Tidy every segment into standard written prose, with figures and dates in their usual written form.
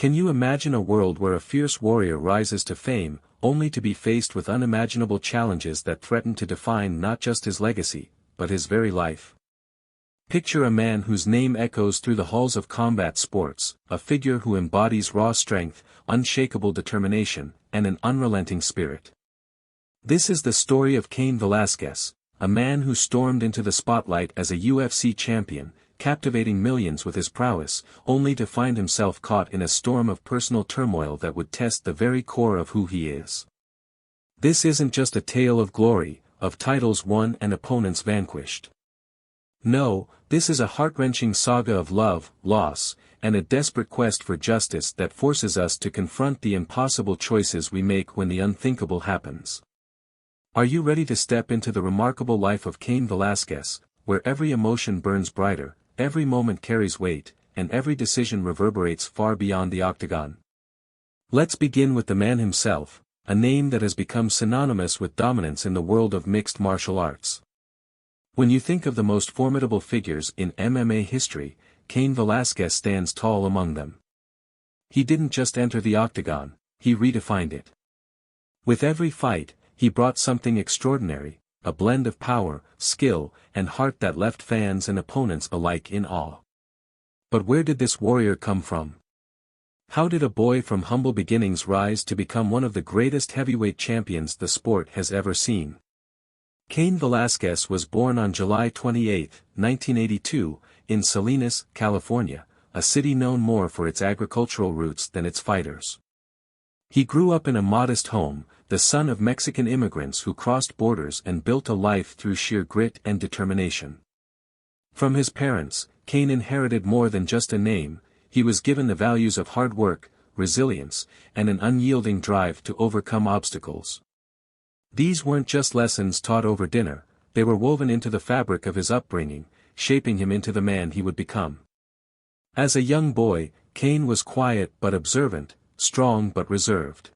Can you imagine a world where a fierce warrior rises to fame, only to be faced with unimaginable challenges that threaten to define not just his legacy, but his very life? Picture a man whose name echoes through the halls of combat sports, a figure who embodies raw strength, unshakable determination, and an unrelenting spirit. This is the story of Cain Velasquez, a man who stormed into the spotlight as a UFC champion, captivating millions with his prowess, only to find himself caught in a storm of personal turmoil that would test the very core of who he is. This isn't just a tale of glory, of titles won and opponents vanquished. No, this is a heart-wrenching saga of love, loss, and a desperate quest for justice that forces us to confront the impossible choices we make when the unthinkable happens. Are you ready to step into the remarkable life of Cain Velasquez, where every emotion burns brighter, every moment carries weight, and every decision reverberates far beyond the octagon? Let's begin with the man himself, a name that has become synonymous with dominance in the world of mixed martial arts. When you think of the most formidable figures in MMA history, Cain Velasquez stands tall among them. He didn't just enter the octagon, he redefined it. With every fight, he brought something extraordinary, a blend of power, skill, and heart that left fans and opponents alike in awe. But where did this warrior come from? How did a boy from humble beginnings rise to become one of the greatest heavyweight champions the sport has ever seen? Cain Velasquez was born on July 28, 1982, in Salinas, California, a city known more for its agricultural roots than its fighters. He grew up in a modest home, the son of Mexican immigrants who crossed borders and built a life through sheer grit and determination. From his parents, Cain inherited more than just a name. He was given the values of hard work, resilience, and an unyielding drive to overcome obstacles. These weren't just lessons taught over dinner, they were woven into the fabric of his upbringing, shaping him into the man he would become. As a young boy, Cain was quiet but observant, strong but reserved.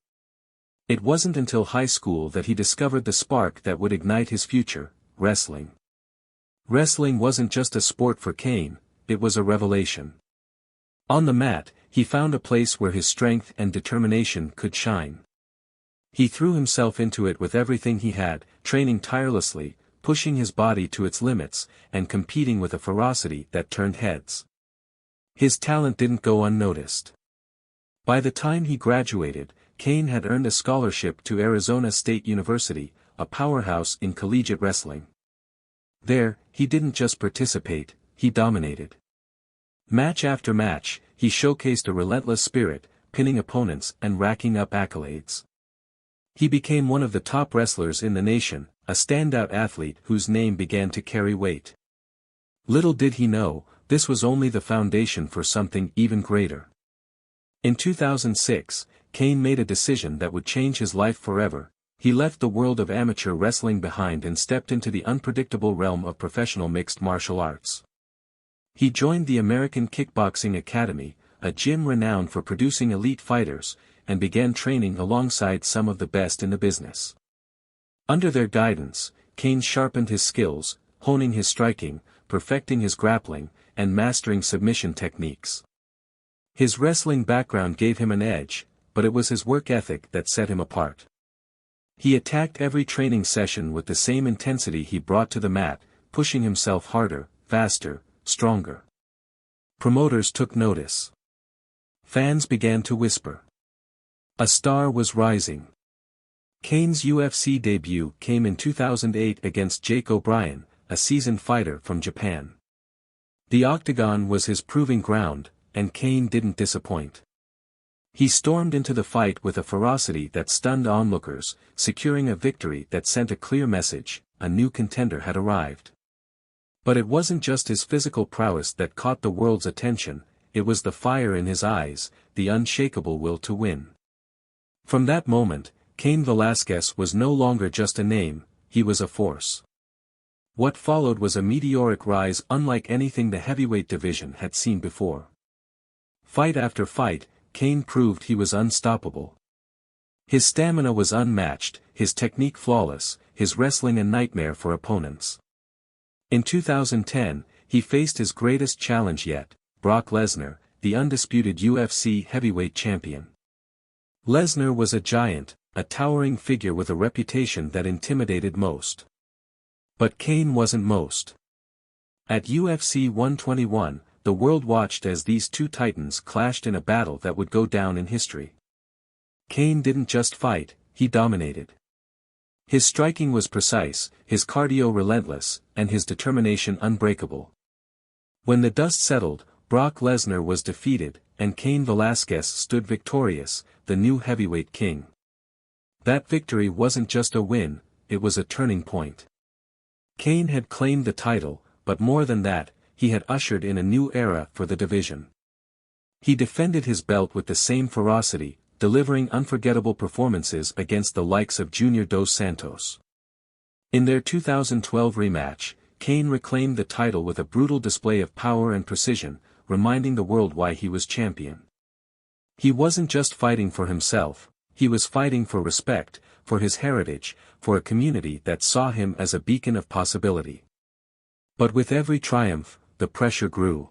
It wasn't until high school that he discovered the spark that would ignite his future: wrestling. Wrestling wasn't just a sport for Cain, it was a revelation. On the mat, he found a place where his strength and determination could shine. He threw himself into it with everything he had, training tirelessly, pushing his body to its limits, and competing with a ferocity that turned heads. His talent didn't go unnoticed. By the time he graduated, Cain had earned a scholarship to Arizona State University, a powerhouse in collegiate wrestling. There, he didn't just participate, he dominated. Match after match, he showcased a relentless spirit, pinning opponents and racking up accolades. He became one of the top wrestlers in the nation, a standout athlete whose name began to carry weight. Little did he know, this was only the foundation for something even greater. In 2006, Cain made a decision that would change his life forever. He left the world of amateur wrestling behind and stepped into the unpredictable realm of professional mixed martial arts. He joined the American Kickboxing Academy, a gym renowned for producing elite fighters, and began training alongside some of the best in the business. Under their guidance, Cain sharpened his skills, honing his striking, perfecting his grappling, and mastering submission techniques. His wrestling background gave him an edge, but it was his work ethic that set him apart. He attacked every training session with the same intensity he brought to the mat, pushing himself harder, faster, stronger. Promoters took notice. Fans began to whisper. A star was rising. Cain's UFC debut came in 2008 against Jake O'Brien, a seasoned fighter from Japan. The octagon was his proving ground, and Cain didn't disappoint. He stormed into the fight with a ferocity that stunned onlookers, securing a victory that sent a clear message: a new contender had arrived. But it wasn't just his physical prowess that caught the world's attention, it was the fire in his eyes, the unshakable will to win. From that moment, Cain Velasquez was no longer just a name, he was a force. What followed was a meteoric rise unlike anything the heavyweight division had seen before. Fight after fight, Cain proved he was unstoppable. His stamina was unmatched, his technique flawless, his wrestling a nightmare for opponents. In 2010, he faced his greatest challenge yet, Brock Lesnar, the undisputed UFC heavyweight champion. Lesnar was a giant, a towering figure with a reputation that intimidated most. But Cain wasn't most. At UFC 121, the world watched as these two titans clashed in a battle that would go down in history. Cain didn't just fight, he dominated. His striking was precise, his cardio relentless, and his determination unbreakable. When the dust settled, Brock Lesnar was defeated, and Cain Velasquez stood victorious, the new heavyweight king. That victory wasn't just a win, it was a turning point. Cain had claimed the title, but more than that, he had ushered in a new era for the division. He defended his belt with the same ferocity, delivering unforgettable performances against the likes of Junior Dos Santos. In their 2012 rematch, Cain reclaimed the title with a brutal display of power and precision, reminding the world why he was champion. He wasn't just fighting for himself, he was fighting for respect, for his heritage, for a community that saw him as a beacon of possibility. But with every triumph, the pressure grew.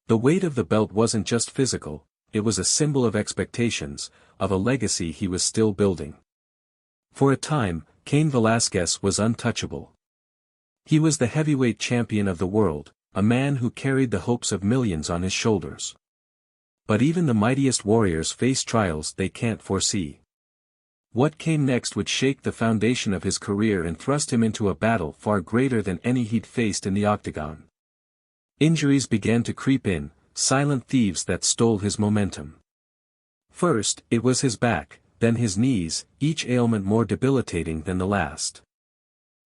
The weight of the belt wasn't just physical, it was a symbol of expectations, of a legacy he was still building. For a time, Cain Velasquez was untouchable. He was the heavyweight champion of the world, a man who carried the hopes of millions on his shoulders. But even the mightiest warriors face trials they can't foresee. What came next would shake the foundation of his career and thrust him into a battle far greater than any he'd faced in the octagon. Injuries began to creep in, silent thieves that stole his momentum. First, it was his back, then his knees, each ailment more debilitating than the last.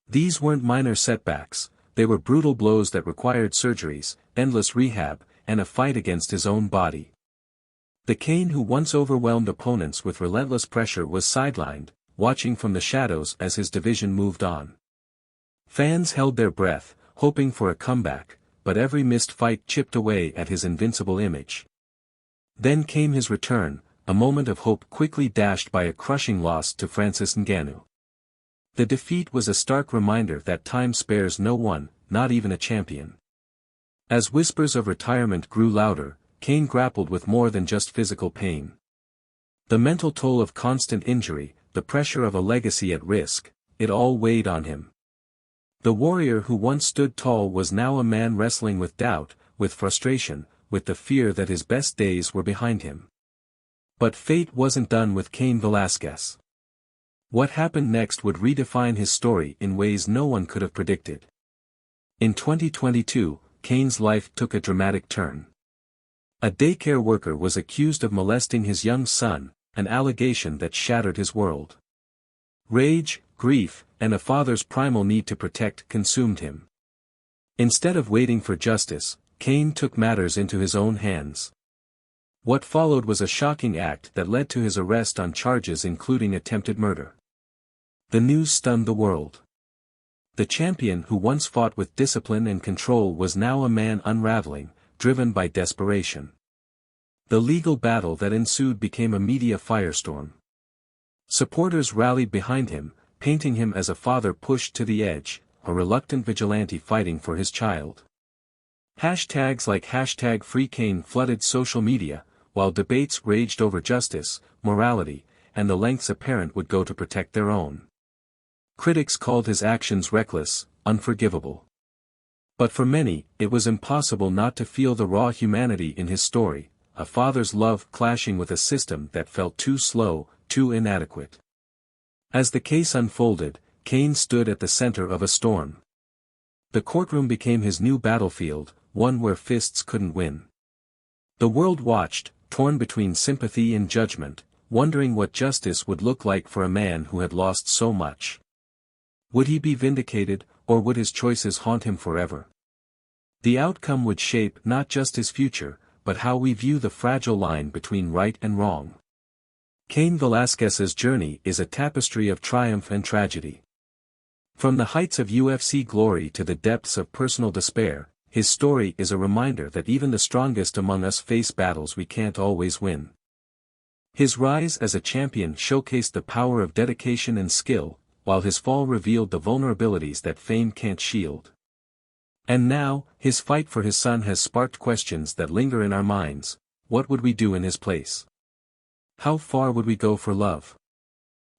These weren't minor setbacks, they were brutal blows that required surgeries, endless rehab, and a fight against his own body. The Cain who once overwhelmed opponents with relentless pressure was sidelined, watching from the shadows as his division moved on. Fans held their breath, hoping for a comeback, but every missed fight chipped away at his invincible image. Then came his return, a moment of hope quickly dashed by a crushing loss to Francis Ngannou. The defeat was a stark reminder that time spares no one, not even a champion. As whispers of retirement grew louder, Cain grappled with more than just physical pain. The mental toll of constant injury, the pressure of a legacy at risk, it all weighed on him. The warrior who once stood tall was now a man wrestling with doubt, with frustration, with the fear that his best days were behind him. But fate wasn't done with Cain Velasquez. What happened next would redefine his story in ways no one could have predicted. In 2022, Cain's life took a dramatic turn. A daycare worker was accused of molesting his young son, an allegation that shattered his world. Rage, grief, and a father's primal need to protect consumed him. Instead of waiting for justice, Cain took matters into his own hands. What followed was a shocking act that led to his arrest on charges including attempted murder. The news stunned the world. The champion who once fought with discipline and control was now a man unraveling, driven by desperation. The legal battle that ensued became a media firestorm. Supporters rallied behind him, painting him as a father pushed to the edge, a reluctant vigilante fighting for his child. Hashtags like #FreeCain flooded social media, while debates raged over justice, morality, and the lengths a parent would go to protect their own. Critics called his actions reckless, unforgivable. But for many, it was impossible not to feel the raw humanity in his story, a father's love clashing with a system that felt too slow, too inadequate. As the case unfolded, Cain stood at the center of a storm. The courtroom became his new battlefield, one where fists couldn't win. The world watched, torn between sympathy and judgment, wondering what justice would look like for a man who had lost so much. Would he be vindicated, or would his choices haunt him forever? The outcome would shape not just his future, but how we view the fragile line between right and wrong. Cain Velasquez's journey is a tapestry of triumph and tragedy. From the heights of UFC glory to the depths of personal despair, his story is a reminder that even the strongest among us face battles we can't always win. His rise as a champion showcased the power of dedication and skill, while his fall revealed the vulnerabilities that fame can't shield. And now, his fight for his son has sparked questions that linger in our minds. What would we do in his place? How far would we go for love?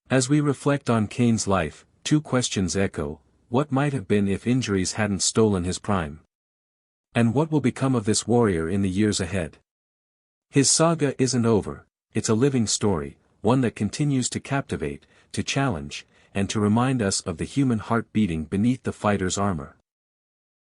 As we reflect on Cain's life, two questions echo: what might have been if injuries hadn't stolen his prime? And what will become of this warrior in the years ahead? His saga isn't over, it's a living story, one that continues to captivate, to challenge, and to remind us of the human heart beating beneath the fighter's armor.